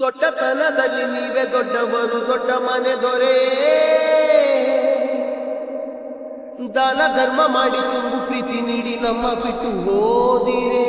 ದೊಡ್ಡತನದಲ್ಲಿ ನೀವೇ ದೊಡ್ಡವರು, ದೊಡ್ಡ ಮನೆ ದೊರೆ. ದಾನ ಧರ್ಮ ಮಾಡಿ ತುಂಬು ಪ್ರೀತಿ ನೀಡಿ ನಮ್ಮ ಬಿಟ್ಟು ಹೋದಿರೇ.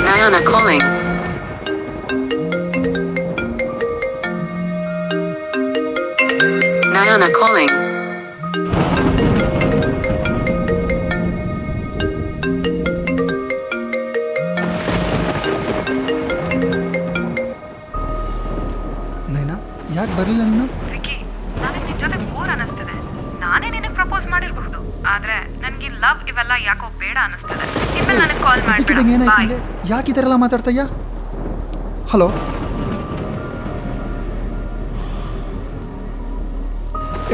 Nayana calling. Nayana calling. Naina ಯಾಕೆ ಬರಲಿಲ್ಲ ನೀನು? ವಿಕಿ, ನನಗೆ ನಿನ್ ಜೊತೆ ಬೋರ್ ಅನಿಸ್ತಿದೆ. ನಾನೇ ನಿನಗೆ ಪ್ರಪೋಸ್ ಮಾಡಿರಬಹುದು, ಆದ್ರೆ ನನಗೆ ಲವ್ ಇವೆಲ್ಲ ಯಾಕೋ ಬೇಡ ಅನಿಸ್ತಿದೆ. ಇನ್ಮೇಲೆ ನನಗೆ ಕಾಲ್ ಇದಕ್ಕಿದೆ ಮಾಡಿ. ಏನಾಯ್ತು? ಯಾಕೆ ಈ ಥರ ಎಲ್ಲ ಮಾತಾಡ್ತಯ್ಯ? ಹಲೋ,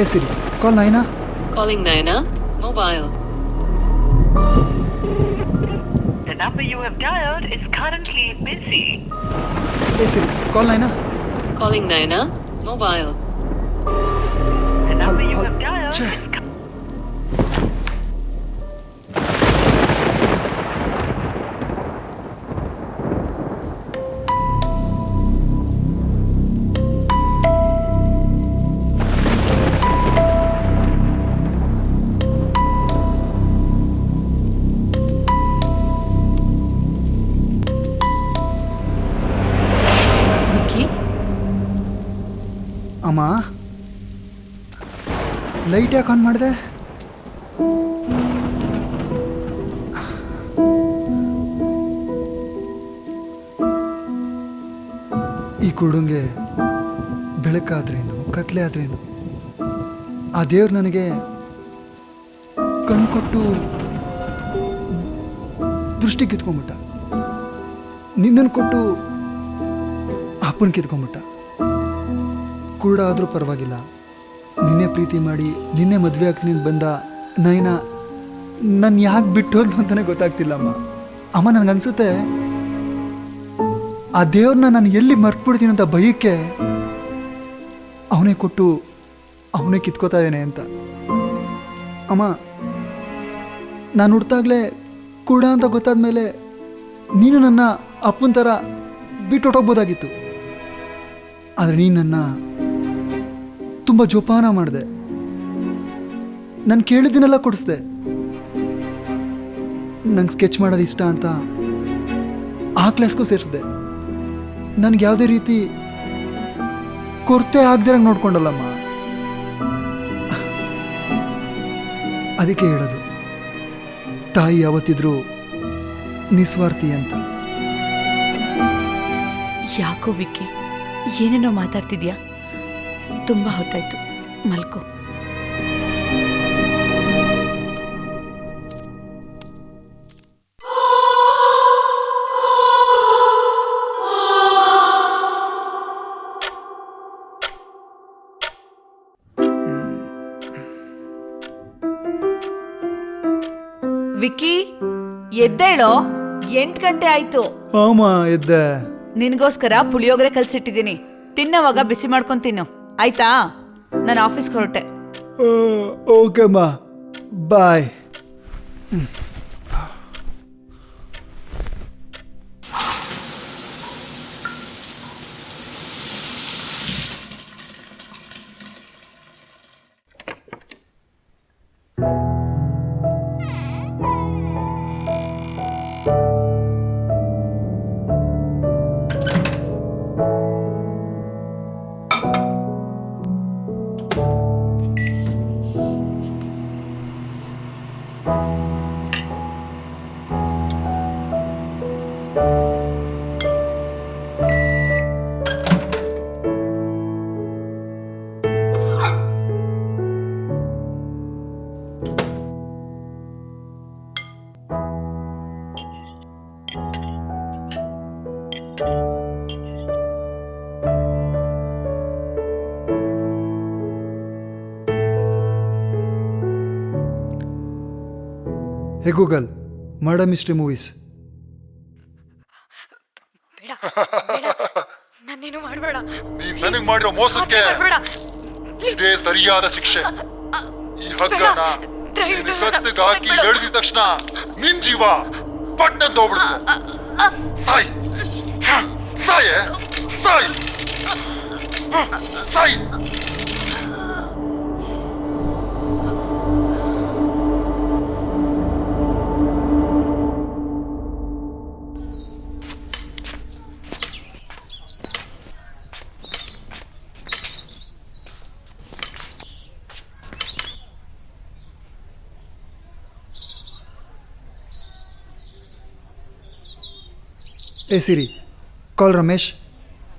ಏ ಸಿರಿ, ಕಾಲ್ Naina. Calling Nayana. Mobile. The number you have dialed is currently busy. ಏ ಸಿರಿ, ಕಾಲ್ Naina. Calling Nayana. Mobile. The number you Hal- have dialed ಛೆ. is ವಿಕಿ, ಅಮ್ಮ, ಲೈಟ್ ಯಾಕೆ ಆನ್ ಮಾಡಿದೆ? ಈ ಕುರುಡುಂಗೆ ಬೆಳಕಾದ್ರೇನು ಕತ್ಲೆ ಆದ್ರೇನು, ಆ ದೇವ್ರು ನನಗೆ ಕಣ್ಕೊಟ್ಟು ದೃಷ್ಟಿ ಕಿತ್ಕೊಂಡ್ಬಿಟ್ಟ. ನಿನ್ನನ್ನು ಕೊಟ್ಟು ಅಪ್ಪನ ಕಿತ್ಕೊಂಡ್ಬಿಟ್ಟ. ಕುರುಡ ಆದರೂ ಪರವಾಗಿಲ್ಲ, ನಿನ್ನೆ ಪ್ರೀತಿ ಮಾಡಿ ನಿನ್ನೆ ಮದುವೆ ಆಗ್ತೀನಿ ಬಂದ ನೈನಾ ನಾನು ಯಾಕೆ ಬಿಟ್ಟು ಹೋದ್ಲು ಅಂತಲೇ ಗೊತ್ತಾಗ್ತಿಲ್ಲಮ್ಮ. ಅಮ್ಮ, ನನಗನ್ಸುತ್ತೆ ಆ ದೇವ್ರನ್ನ ನಾನು ಎಲ್ಲಿ ಮರ್ತ್ಬಿಡ್ತೀನಿ ಅಂತ ಭಯಕ್ಕೆ ಅವನೇ ಕೊಟ್ಟು ಅವನೇ ಕಿತ್ಕೋತಾ ಇದ್ದಾನೆ ಅಂತ. ಅಮ್ಮ, ನಾನು ಹುಡ್ತಾಗಲೇ ಕುರುಡ ಅಂತ ಗೊತ್ತಾದ ಮೇಲೆ ನೀನು ನನ್ನ ಅಪ್ಪನ ಥರ ಬಿಟ್ಟು ಹೊಟ್ಟೋಗ್ಬೋದಾಗಿತ್ತು. ಆದರೆ ನೀನು ನನ್ನ ತುಂಬ ಜೋಪಾನ ಮಾಡಿದೆ, ನಾನು ಕೇಳಿದ್ದನ್ನೆಲ್ಲ ಕೊಡಿಸ್ದೆ. ನಂಗೆ ಸ್ಕೆಚ್ ಮಾಡೋದು ಇಷ್ಟ ಅಂತ ಆ ಕ್ಲಾಸ್ಗೂ ಸೇರಿಸ್ದೆ. ನನಗೆ ಯಾವುದೇ ರೀತಿ ಕೊರತೆ ಆಗದಿರಂಗೆ ನೋಡ್ಕೊಂಡಲ್ಲಮ್ಮ. ಅದಕ್ಕೆ ಹೇಳೋದು, ತಾಯಿ ಯಾವತ್ತಿದ್ರೂ ನಿಸ್ವಾರ್ಥಿ ಅಂತ. ಯಾಕೋ ವಿಕ್ಕಿ, ಏನೇನೋ ಮಾತಾಡ್ತಿದ್ಯಾ? ತುಂಬ ಹೊತ್ತಾಯ್ತು, ಮಲ್ಕೋ. ವಿಕ್ಕಿ, ಎದ್ದೇಳೋ, 8 ಗಂಟೆ ಆಯ್ತು. ಆಮ ಎದ್ದೆ. ನಿನಗೋಸ್ಕರ ಪುಳಿಯೋಗರೆ ಕಲ್ಸಿಟ್ಟಿದ್ದೀನಿ, ತಿನ್ನೋವಾಗ ಬಿಸಿ ಮಾಡ್ಕೊಂಡು ತಿನ್ನು, ಆಯ್ತಾ? ನಾನು ಆಫೀಸ್ಗೆ ಹೊರಟೆ. ಓಕೆಮ್ಮ, ಬಾಯ್. ಹೇ ಗೂಗಲ್, ಮರ್ಡರ್ ಮಿಸ್ಟ್ರಿ ಮೂವೀಸ್. ಬೇಡ ಬೇಡ, ನನ್ನೇನು ಮಾಡಬೇಡ. ನೀನ್ ನನಗ್ ಮಾಡಿರೋ ಮೋಸಕ್ಕೆ ಇದೇ ಸರಿಯಾದ ಶಿಕ್ಷೆ. ಈ ಹಗ್ಗನ ಕತ್ತಿಗಾಕಿ ಎಳೆದಿದ ತಕ್ಷಣ ನಿನ್ ಜೀವ ಪಟ್ಟಂತ ಹೋಗ್ಬಿಡುತ್ತೆ. ಸಾಯ್ ಸಾಯೇ ಸಾಯ್ ಸಾಯ್. Hey Siri, call Ramesh.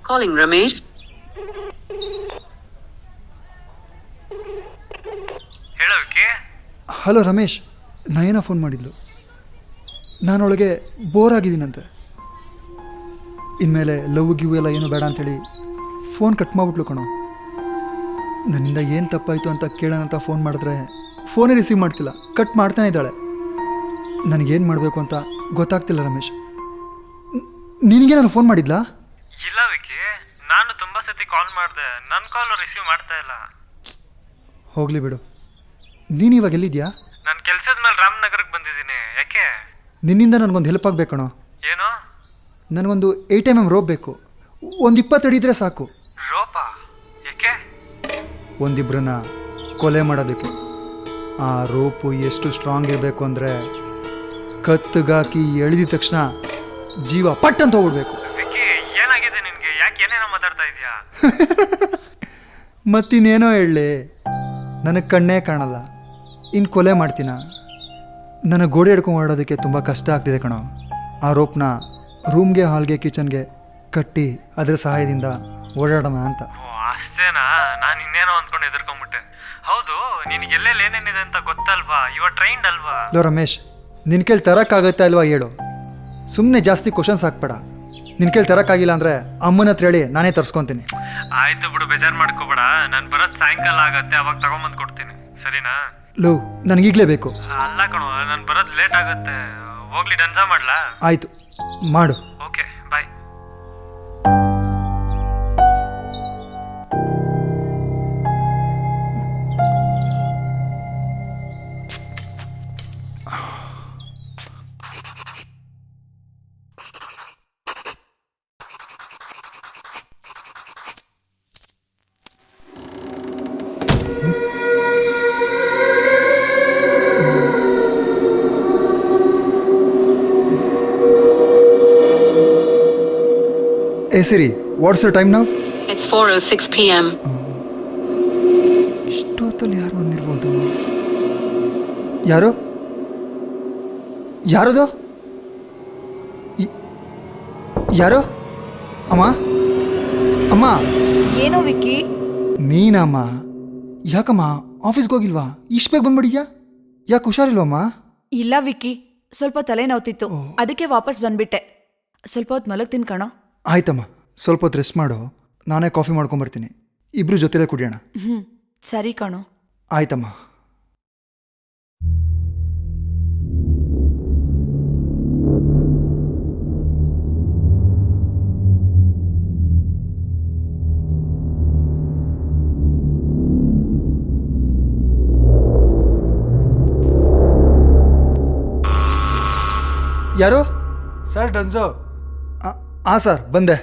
Calling Ramesh. ಹೇಳೋ ವಿಕ್ಕಿ. ಹಲೋ ರಮೇಶ್, ನಯನ ಫೋನ್ ಮಾಡಿದ್ಲು. ನಾನೊಳಗೆ ಬೋರ್ ಆಗಿದ್ದೀನಂತೆ. ಇನ್ಮೇಲೆ ಲವ್ ಗಿವ್ ಎಲ್ಲ ಏನು ಬೇಡ ಅಂಥೇಳಿ ಫೋನ್ ಕಟ್ ಮಾಡಿಬಿಟ್ಲು ಕಣೋ. ನನ್ನಿಂದ ಏನು ತಪ್ಪಾಯಿತು ಅಂತ ಕೇಳೋಣಂತ ಫೋನ್ ಮಾಡಿದ್ರೆ ಫೋನೇ ರಿಸೀವ್ ಮಾಡ್ತಿಲ್ಲ, ಕಟ್ ಮಾಡ್ತಾನೆ ಇದ್ದಾಳೆ. ನನಗೇನು ಮಾಡಬೇಕು ಅಂತ ಗೊತ್ತಾಗ್ತಿಲ್ಲ ರಮೇಶ್. ನಿನಗೆ ನಾನು ಫೋನ್ ಮಾಡಿದ್ಲಾ? ಇಲ್ಲ ವಿಕ್ಕಿ, ನಾನು ತುಂಬ ಸತಿ ಕಾಲ್ ಮಾಡಿದೆ, ನನ್ನ ಕಾಲು ರಿಸೀವ್ ಮಾಡ್ತಾ ಇಲ್ಲ. ಹೋಗಲಿ ಬಿಡು. ನೀನು ಇವಾಗ ಎಲ್ಲಿದ್ಯಾ? ನಾನು ಕೆಲಸದ ಮೇಲೆ ರಾಮನಗರಕ್ಕೆ ಬಂದಿದ್ದೀನಿ. ಯಾಕೆ? ನಿನ್ನಿಂದ ನನಗೊಂದು ಹೆಲ್ಪ್ ಆಗಬೇಕು ಕಣೋ. ಏನು? ನನಗೊಂದು 8mm ರೋಪ್ ಬೇಕು. ಒಂದು 20 ಅಡಿ ಇದ್ರೆ ಸಾಕು. ರೋಪಾ? ಯಾಕೆ? ಒಂದಿಬ್ಬರನ್ನ ಕೊಲೆ ಮಾಡೋದಕ್ಕೆ. ಆ ರೋಪು ಎಷ್ಟು ಸ್ಟ್ರಾಂಗ್ ಇರಬೇಕು ಅಂದರೆ ಕತ್ತಿಗಾಕಿ ಎಳೆದಿದ ತಕ್ಷಣ ಜೀವ ಪಟ್ಟಂತ ಹೋಗ್ಬಿಡ್ಬೇಕು. ವಿಕ್ಕಿ, ಏನಾಗಿದೆ ನಿನಗೆ? ಯಾಕೆ ಏನೇನೋ ಮಾತಾಡ್ತಾ ಇದೀಯಾ? ಮತ್ತಿನ್ನೇನೋ ಹೇಳಲಿ, ನನಗೆ ಕಣ್ಣೇ ಕಾಣಲ್ಲ, ಇನ್ನು ಕೊಲೆ ಮಾಡ್ತೀನ. ನನಗೆ ಗೋಡೆ ಹಿಡ್ಕೊಂಡು ಓಡೋದಕ್ಕೆ ತುಂಬ ಕಷ್ಟ ಆಗ್ತಿದೆ ಕಣೋ. ಆ ರೋಪ್ನ ರೂಮ್ಗೆ, ಹಾಲ್ಗೆ, ಕಿಚನ್ಗೆ ಕಟ್ಟಿ ಅದರ ಸಹಾಯದಿಂದ ಓಡಾಡೋಣ ಅಂತ. ಓ ಅಷ್ಟೇನಾ? ನಾನು ಇನ್ನೇನೋ ಅಂದ್ಕೊಂಡು ಎದುರ್ಕೊಂಡ್ಬಿಟ್ಟೆ. ಹೌದು, ನಿನಗೆ ಎಲ್ಲೆಲ್ಲಿ ಏನೇನಿದೆ ಅಂತ ಗೊತ್ತಲ್ವಾ? ಇವ ಟ್ರೈನ್ಡ್ ಅಲ್ವಾ? ಲೋ ರಮೇಶ್, ನಿನ್ನ ಕೈಲಿ ತರೋಕ್ಕಾಗತ್ತಾ ಇಲ್ವಾ ಹೇಳು. ಸುಮ್ಮನೆ ಜಾಸ್ತಿ ಕ್ವಶನ್ಸ್ ಹಾಕ್ಬೇಡ. ನಿನ್ನ ಕೈಲಿ ತರೋಕ್ಕಾಗಿಲ್ಲ ಅಂದರೆ ಅಮ್ಮನ ಹತ್ರ ಹೇಳಿ ನಾನೇ ತರಿಸ್ಕೊತೀನಿ. ಆಯ್ತು ಬಿಡು, ಬೇಜಾರು ಮಾಡ್ಕೋಬೇಡ. ನಾನು ಬರೋದು ಸಾಯಂಕಾಲ ಆಗತ್ತೆ, ಅವಾಗ ತಗೊಂಬಂದು ಕೊಡ್ತೀನಿ, ಸರಿನಾ? ಲೋ, ನನಗೀಗಲೇ ಬೇಕು. ಅಲ್ಲ ಕಣೋ, ನಾನು ಬರೋದು ಲೇಟ್ ಆಗುತ್ತೆ. ಹೋಗ್ಲಿ, ಡನ್ಸ ಮಾಡ್ಲಾ? ಆಯಿತು, ಮಾಡು. Okay, bye. Hey Siri, what's the time now? It's 4:06 p.m. ಇಷ್ಟೊತ್ತಲ್ಲಿ ಯಾರು ಬಂದಿರ್ಬೋದು? ಯಾರು ಯಾರದು ಯಾರು ಅಮ್ಮ ಅಮ್ಮ ಏನೋ ವಿಕ್ಕಿ? ನೀನಮ್ಮ ಯಾಕಮ್ಮ ಆಫೀಸ್ಗೆ ಹೋಗಿಲ್ವಾ? ಇಷ್ಟು ಬೇಗ ಬಂದ್ಬಿಡಿದ್ಯಾ? ಯಾಕೆ ಹುಷಾರಿಲ್ವಮ್ಮ? ಇಲ್ಲ ವಿಕ್ಕಿ, ಸ್ವಲ್ಪ ತಲೆನೋವ್ತಿತ್ತು, ಅದಕ್ಕೆ ವಾಪಸ್ ಬಂದ್ಬಿಟ್ಟೆ. ಸ್ವಲ್ಪ ಹೊತ್ತು ಮಲಗ್ತೀನಿ ಕಣೋ. ಆಯ್ತಮ್ಮ, ಸ್ವಲ್ಪ ಹೊತ್ತು ರೆಸ್ಟ್ ಮಾಡು, ನಾನೇ ಕಾಫಿ ಮಾಡ್ಕೊಂಬರ್ತೀನಿ, ಇಬ್ರು ಜೊತೆಲೇ ಕುಡಿಯೋಣ. ಸರಿ ಕಣೋ. ಆಯ್ತಮ್ಮ. ಯಾರು? ಸರ್ ಡನ್ಸೋ. ಹಾಂ ಸರ್, ಬಂದೆ.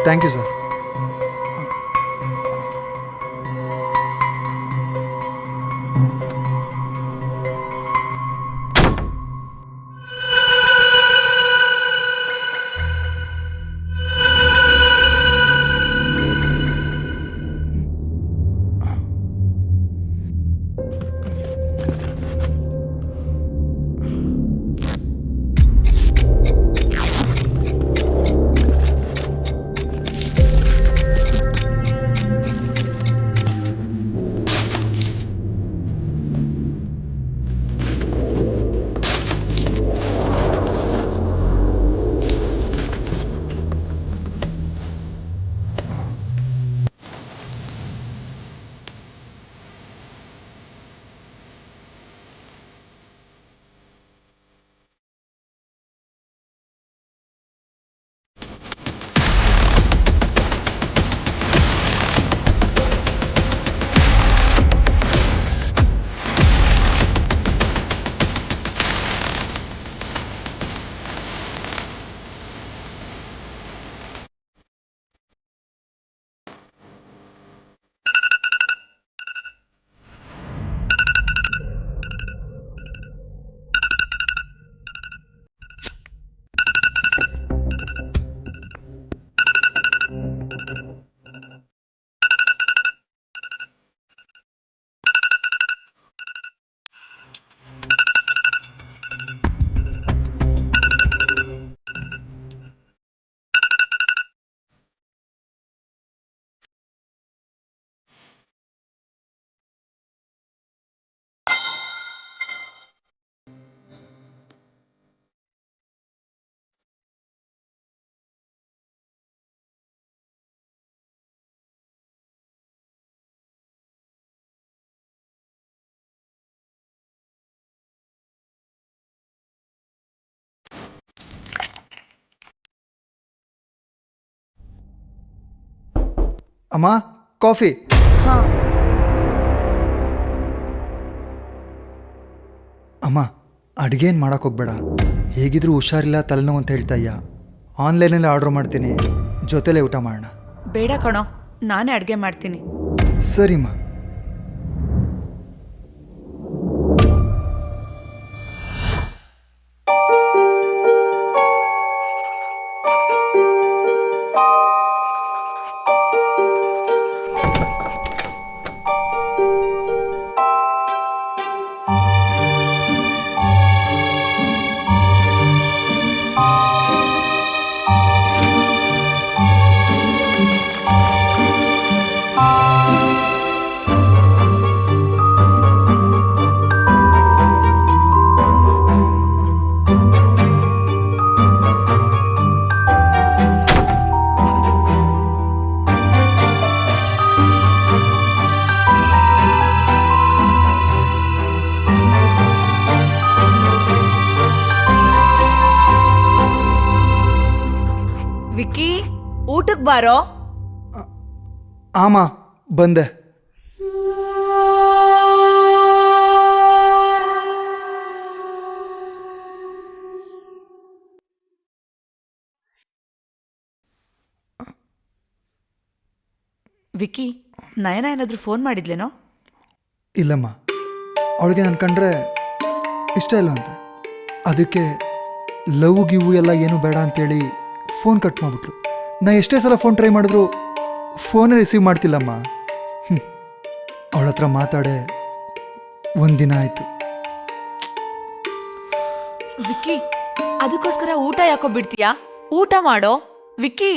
Thank you sir. ಅಮ್ಮ, ಕಾಫಿ. ಹಾಂ. ಅಮ್ಮ, ಅಡುಗೆ ಏನು ಮಾಡೋಕೆ ಹೋಗ್ಬೇಡ, ಹೇಗಿದ್ರೂ ಹುಷಾರಿಲ್ಲ, ತಲೆನೋವು ಅಂತ ಹೇಳ್ತಾ ಇದ್ಯಾ. ಆನ್ಲೈನಲ್ಲಿ ಆರ್ಡ್ರ್ ಮಾಡ್ತೀನಿ, ಜೊತೆಲೇ ಊಟ ಮಾಡೋಣ. ಬೇಡ ಕಣೋ, ನಾನೇ ಅಡುಗೆ ಮಾಡ್ತೀನಿ. ಸರಿಮ್ಮ. ವಿಕ್ಕಿ, ಊಟಕ್ಕೆ ಬಾರೋ. ಆಮ, ಬಂದೆ. ವಿಕ್ಕಿ, ನಯನ ಏನಾದರೂ ಫೋನ್ ಮಾಡಿದ್ಲೇನೋ? ಇಲ್ಲಮ್ಮ, ಅವಳಿಗೆ ನಾನು ಕಂಡ್ರೆ ಇಷ್ಟ ಇಲ್ಲ ಅಂತ, ಅದಕ್ಕೆ ಲವ್ ಗಿವು ಎಲ್ಲ ಏನೂ ಬೇಡ ಅಂತೇಳಿ ಫೋನ್ ಕಟ್ ಮಾಡಿಬಿಟ್ಲು. ನಾ ಎಷ್ಟೇ ಸಲ ಫೋನ್ ಟ್ರೈ ಮಾಡಿದ್ರು ಫೋನೇ ರಿಸೀವ್ ಮಾಡ್ತಿಲ್ಲಮ್ಮ. ಅವಳ ಹತ್ರ ಮಾತಾಡೆ ಒಂದಿನ ಆಯಿತು. ವಿಕ್ಕಿ, ಅದಕ್ಕೋಸ್ಕರ ಊಟ ಯಾಕೋ ಬಿಡ್ತೀಯಾ? ಊಟ ಮಾಡೋ ವಿಕ್ಕಿ.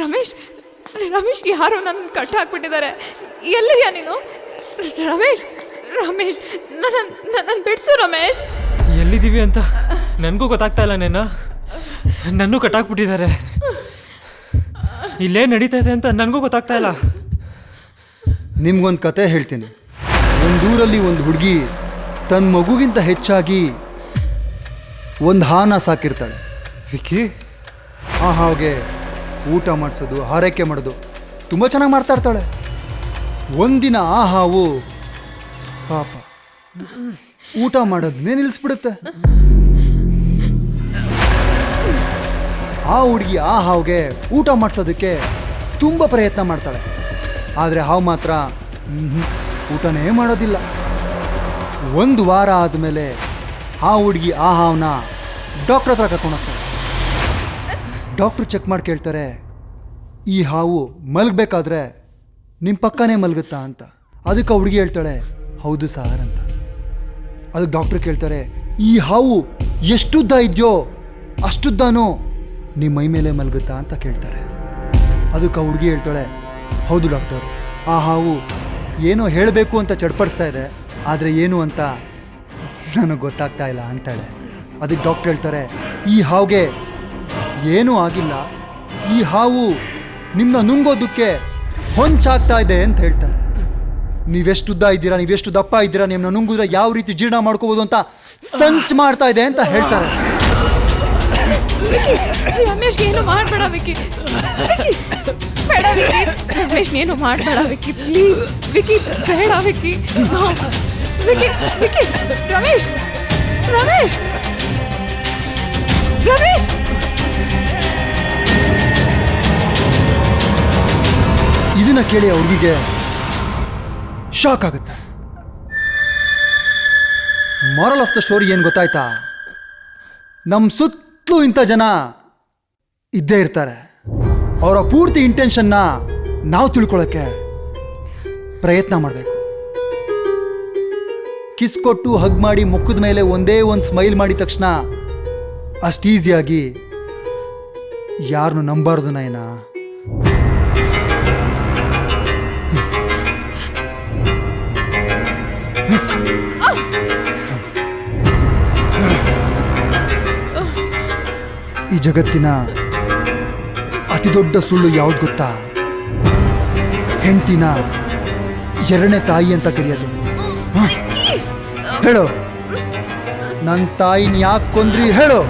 ರಮೇಶ್, ರಮೇಶ್ ಯಾರೋ ನನ್ನ ಕಟ್ ಹಾಕ್ಬಿಟ್ಟಿದ್ದಾರೆ. ಎಲ್ಲಿದ್ಯಾ ನೀನು? ರಮೇಶ್, ರಮೇಶ್ ನನ್ನ ಬಿಡ್ಸು ರಮೇಶ್. ಎಲ್ಲಿದ್ದೀವಿ ಅಂತ ನನಗೂ ಗೊತ್ತಾಗ್ತಾ ಇಲ್ಲ. ನನ್ನೂ ಕಟ್ಟಾಕ್ಬಿಟ್ಟಿದ್ದಾರೆ. ಇಲ್ಲೇ ನಡೀತಾ ಇದೆ ಅಂತ ನನಗೂ ಗೊತ್ತಾಗ್ತಾ ಇಲ್ಲ. ನಿಮ್ಗೊಂದು ಕತೆ ಹೇಳ್ತೀನಿ. ಒಂದೂರಲ್ಲಿ ಒಂದು ಹುಡುಗಿ ತನ್ನ ಮಗುಗಿಂತ ಹೆಚ್ಚಾಗಿ ಒಂದು ಹಾನ ಸಾಕಿರ್ತಾಳೆ. ವಿಕ್ಕಿ, ಆ ಹಾಗೆ ಊಟ ಮಾಡಿಸೋದು, ಹಾರೈಕೆ ಮಾಡೋದು ತುಂಬ ಚೆನ್ನಾಗಿ ಮಾಡ್ತಾ ಇರ್ತಾಳೆ. ಒಂದಿನ ಆ ಹಾವು ಪಾಪ ಊಟ ಮಾಡೋದನ್ನೇ ನಿಲ್ಲಿಸ್ಬಿಡುತ್ತೆ. ಆ ಹುಡುಗಿ ಆ ಹಾವಿಗೆ ಊಟ ಮಾಡಿಸೋದಕ್ಕೆ ತುಂಬ ಪ್ರಯತ್ನ ಮಾಡ್ತಾಳೆ. ಆದರೆ ಹಾವು ಮಾತ್ರ ಊಟನೇ ಮಾಡೋದಿಲ್ಲ. ಒಂದು ವಾರ ಆದಮೇಲೆ ಆ ಹುಡುಗಿ ಆ ಹಾವನ್ನ ಡಾಕ್ಟ್ರ್ ಹತ್ರ ಕರ್ಕೊಂಡು ಹೋಗ್ತಾಳೆ. ಡಾಕ್ಟ್ರು ಚೆಕ್ ಮಾಡಿ ಕೇಳ್ತಾರೆ, ಈ ಹಾವು ಮಲಗಬೇಕಾದ್ರೆ ನಿಮ್ಮ ಪಕ್ಕನೇ ಮಲಗುತ್ತಾ ಅಂತ. ಅದಕ್ಕೆ ಹುಡುಗಿ ಹೇಳ್ತಾಳೆ, ಹೌದು ಸಾರ್ ಅಂತ. ಅದಕ್ಕೆ ಡಾಕ್ಟ್ರು ಕೇಳ್ತಾರೆ, ಈ ಹಾವು ಎಷ್ಟುದ್ದ ಇದೆಯೋ ಅಷ್ಟುದ್ದನೂ ನಿಮ್ಮ ಮೈ ಮೇಲೆ ಮಲಗುತ್ತಾ ಅಂತ ಕೇಳ್ತಾರೆ. ಅದಕ್ಕೆ ಹುಡುಗಿ ಹೇಳ್ತಾಳೆ, ಹೌದು ಡಾಕ್ಟರ್, ಆ ಹಾವು ಏನೋ ಹೇಳಬೇಕು ಅಂತ ಚಡ್ಪಡಿಸ್ತಾ ಇದೆ, ಆದರೆ ಏನು ಅಂತ ನನಗೆ ಗೊತ್ತಾಗ್ತಾ ಇಲ್ಲ ಅಂತಾಳೆ. ಅದಕ್ಕೆ ಡಾಕ್ಟ್ರು ಹೇಳ್ತಾರೆ, ಈ ಹಾವಿಗೆ ಏನೂ ಆಗಿಲ್ಲ, ಈ ಹಾವು ನಿಮ್ಮನ್ನ ನುಂಗೋದಕ್ಕೆ ಹೊಂಚಾಗ್ತಾ ಇದೆ ಅಂತ ಹೇಳ್ತಾರೆ. ನೀವೆಷ್ಟು ಉದ್ದ ಇದ್ದೀರಾ, ನೀವೆಷ್ಟು ದಪ್ಪ ಇದ್ದೀರಾ, ನಿಮ್ಮನ್ನ ನುಂಗಿದ್ರೆ ಯಾವ ರೀತಿ ಜೀರ್ಣ ಮಾಡ್ಕೋಬೋದು ಅಂತ ಸಂಚ್ ಮಾಡ್ತಾ ಇದೆ ಅಂತ ಹೇಳ್ತಾರೆ. ರಮೇಶ್ ಏನು ಮಾಡಬೇಡ ವಿಕ್ಕಿ, ಬೇಡ ವಿಕ್ಕಿ, ರಮೇಶ್ ಏನು ಮಾಡಬೇಡ ವಿಕ್ಕಿ, ಪ್ಲೀಸ್ ವಿಕ್ಕಿ, ಬೇಡ ವಿಕ್ಕಿ, ವಿಕ್ಕಿ, ವಿಕ್ಕಿ, ರಮೇಶ್, ರಮೇಶ್, ರಮೇಶ್. ಇದನ್ನ ಕೇಳಿ ಹುಡುಗಿಗೆ ಶಾಕ್ ಆಗುತ್ತೆ. ಮಾರಲ್ ಆಫ್ ದ ಸ್ಟೋರಿ ಏನು ಗೊತ್ತಾಯ್ತಾ? ನಮ್ಮ ಸುತ್ತಲೂ ಇಂಥ ಜನ ಇದ್ದೇ ಇರ್ತಾರೆ. ಅವರ ಪೂರ್ತಿ ಇಂಟೆನ್ಷನ್ನ ನಾವು ತಿಳ್ಕೊಳ್ಳೋಕ್ಕೆ ಪ್ರಯತ್ನ ಮಾಡಬೇಕು. ಕಿಸ್ ಕೊಟ್ಟು ಹಗ್ ಮಾಡಿ ಮುಖದ ಮೇಲೆ ಒಂದೇ ಒಂದು ಸ್ಮೈಲ್ ಮಾಡಿದ ತಕ್ಷಣ ಅಷ್ಟು ಈಸಿಯಾಗಿ ಯಾರನ್ನು ನಂಬಾರ್ದು ನಯನ. ಈ ಜಗತ್ತಿನ ಅತಿ ದೊಡ್ಡ ಸುಳ್ಳು ಯಾವ್ದು ಗೊತ್ತಾ? ಹೆಂಡ್ತಿನ ಎರಡನೇ ತಾಯಿ ಅಂತ ಕರೆಯೋದು. ಹೇಳು, ನನ್ನ ತಾಯಿನ ಯಾಕೆ ಕೊಂದ್ರಿ ಹೇಳು,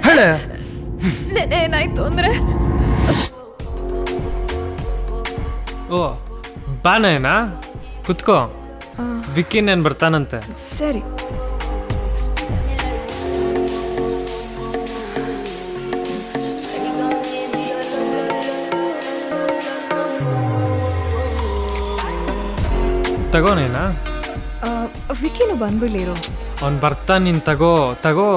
ಹೇಳೆ. ಏನಾಯ್ತು ಅಂದ್ರೆ, ಓ ಬಾನೇನಾ, ಕುತ್ಕೋ. ವಿಕ್ಕಿ ನಾನು ಬರ್ತಾನಂತೆ. ಸರಿ. ತಗೋನೇನಾ? ವಿಕ್ಕಿನು ಬಂದ್ಬಿಡ್ಲಿರು. ಅವ್ನು ಬರ್ತಾನೆ, ನೀನು ತಗೋ ತಗೋ.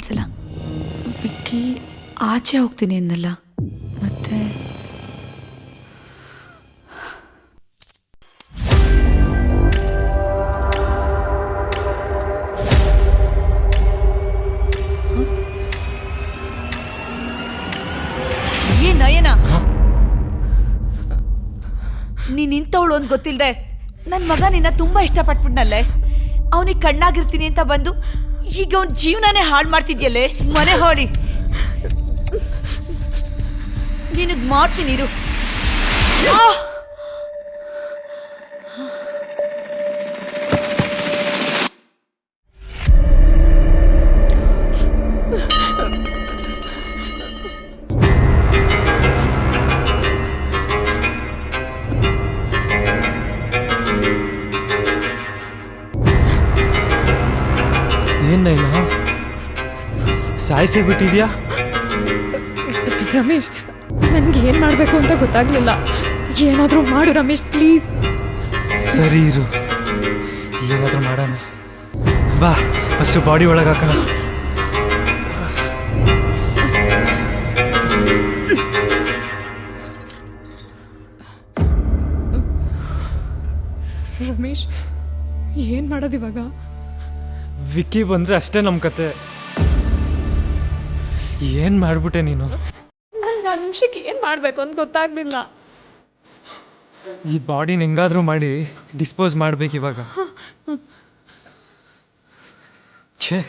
ಕಳ್ಸಲ್ಲ. ವಿಕ್ಕಿ ಆಚೆ ಹೋಗ್ತೀನಿ ಅನ್ನಲ್ಲ, ಮತ್ತೆ ನಯನ, ನೀನ್ ಇಂಥವಳು ಅಂತ ಗೊತ್ತಿಲ್ದೆ ನನ್ನ ಮಗ ನಿನ್ನ ತುಂಬಾ ಇಷ್ಟಪಟ್ಬಿಟ್ನಲ್ಲೇ. ಅವನಿಗೆ ಕಣ್ಣಾಗಿರ್ತೀನಿ ಅಂತ ಬಂದು ಈಗ ಅವನ ಜೀವನನೇ ಹಾಳು ಮಾಡ್ತಿದ್ಯಲ್ಲೇ. ಮನೆ ಹೋಳಿ, ನಿನಗ್ ಮಾಡ್ತೀನಿ ಇರು. ಏನೇನ ಸಾಯಿಸೇ ಬಿಟ್ಟಿದ್ಯಾ? ರಮೇಶ್, ನನಗೆ ಏನು ಮಾಡಬೇಕು ಅಂತ ಗೊತ್ತಾಗ್ಲಿಲ್ಲ. ಏನಾದರೂ ಮಾಡು ರಮೇಶ್, ಪ್ಲೀಸ್. ಸರಿ ಇರು, ಏನಾದರೂ ಮಾಡೋಣ ಬಾ. ಫಸ್ಟು ಬಾಡಿ ಒಳಗೆ ಹಾಕೋಣ. ರಮೇಶ್, ಏನು ಮಾಡೋದು ಇವಾಗ? ವಿಕ್ಕಿ ಬಂದರೆ ಅಷ್ಟೇ ನಮ್ಮ ಕತೆ. ಏನು ಮಾಡಿಬಿಟ್ಟೆ ನೀನು? ನನಗೆ ಆ ನಿಮಿಷಕ್ಕೆ ಏನು ಮಾಡಬೇಕು ಅಂತ ಗೊತ್ತಾಗಲಿಲ್ಲ. ಈ ಬಾಡಿನ ಹೆಂಗಾದರೂ ಮಾಡಿ ಡಿಸ್ಪೋಸ್ ಮಾಡ್ಬೇಕು ಇವಾಗ. ಛೇ,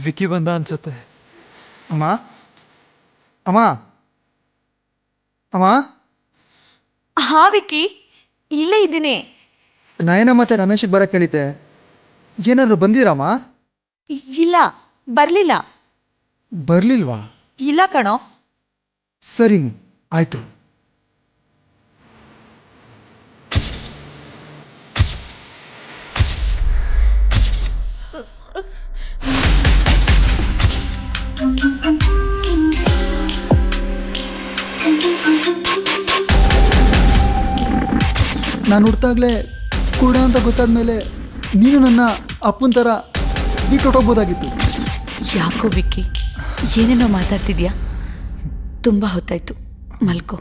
ವಿಕ್ಕಿ ಬಂದ ಅನ್ಸುತ್ತೆ. ಅಮ್ಮ ಅಮ್ಮ ಅಮ್ಮ. ಹಾ ವಿಕ್ಕಿ, ಇಲ್ಲೇ ಇದ್ದೀನಿ. ನಯನ ಮತ್ತೆ ರಮೇಶಿಗೆ ಬರಕ್ಕೆ ಹೇಳಿದ್ದೆ, ಏನಾದ್ರು ಬಂದಿರಮ್ಮ? ಇಲ್ಲ, ಬರ್ಲಿಲ್ಲ. ಬರ್ಲಿಲ್ವಾ? ಇಲ್ಲ ಕಣೋ. ಸರಿ, ಆಯ್ತು. ನಾನು ಹುಡ್ತಾಗ್ಲೇ ಕೂಡ ಅಂತ ಗೊತ್ತಾದ್ಮೇಲೆ ನೀನು ನನ್ನ ಅಪ್ಪನ ಥರ ಬಿಟ್ಟು ಹೊಟ್ಟೋಗ್ಬೋದಾಗಿತ್ತು. ಯಾಕೋ ವಿಕ್ಕಿ, ಏನೇನೋ ಮಾತಾಡ್ತಿದ್ಯಾ? ತುಂಬ ಹೊತ್ತಾಯ್ತು, ಮಲ್ಕೋ.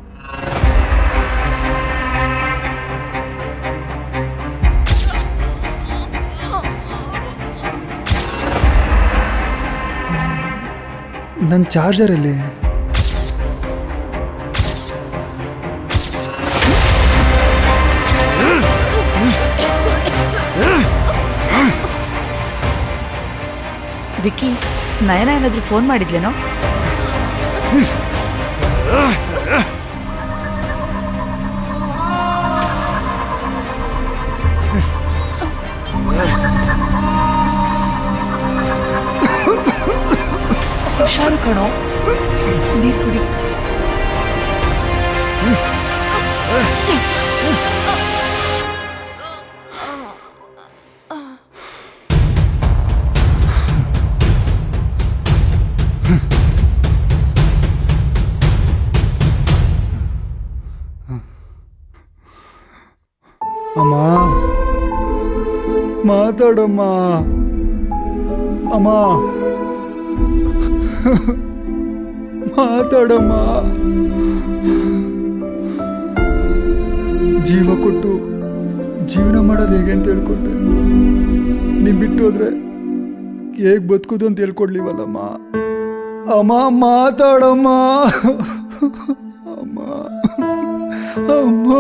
ನನ್ನ ಚಾರ್ಜರಲ್ಲಿ ವಿಕ್ಕಿ, ನಯನ ಏನಾದರೂ ಫೋನ್ ಮಾಡಿದ್ಲೇನೋ? ಹುಷಾರು ಕಣೋ, ನೀರು ಕುಡಿ. ಅಮ್ಮ ಮಾತಾಡಮ್ಮ. ಅಮ್ಮ ಮಾತಾಡಮ್ಮ. ಜೀವ ಕೊಟ್ಟು ಜೀವನ ಮಾಡೋದು ಹೇಗೆ ಅಂತ ಹೇಳ್ಕೊಟ್ಟೆ. ನೀವು ಬಿಟ್ಟು ಹೋದ್ರೆ ಹೇಗೆ ಬದುಕೋದು ಅಂತ ಹೇಳ್ಕೊಡ್ಲಿವಲ್ಲಮ್ಮ. ಅಮ್ಮ ಮಾತಾಡಮ್ಮ. ಅಮ್ಮ ಅಮ್ಮ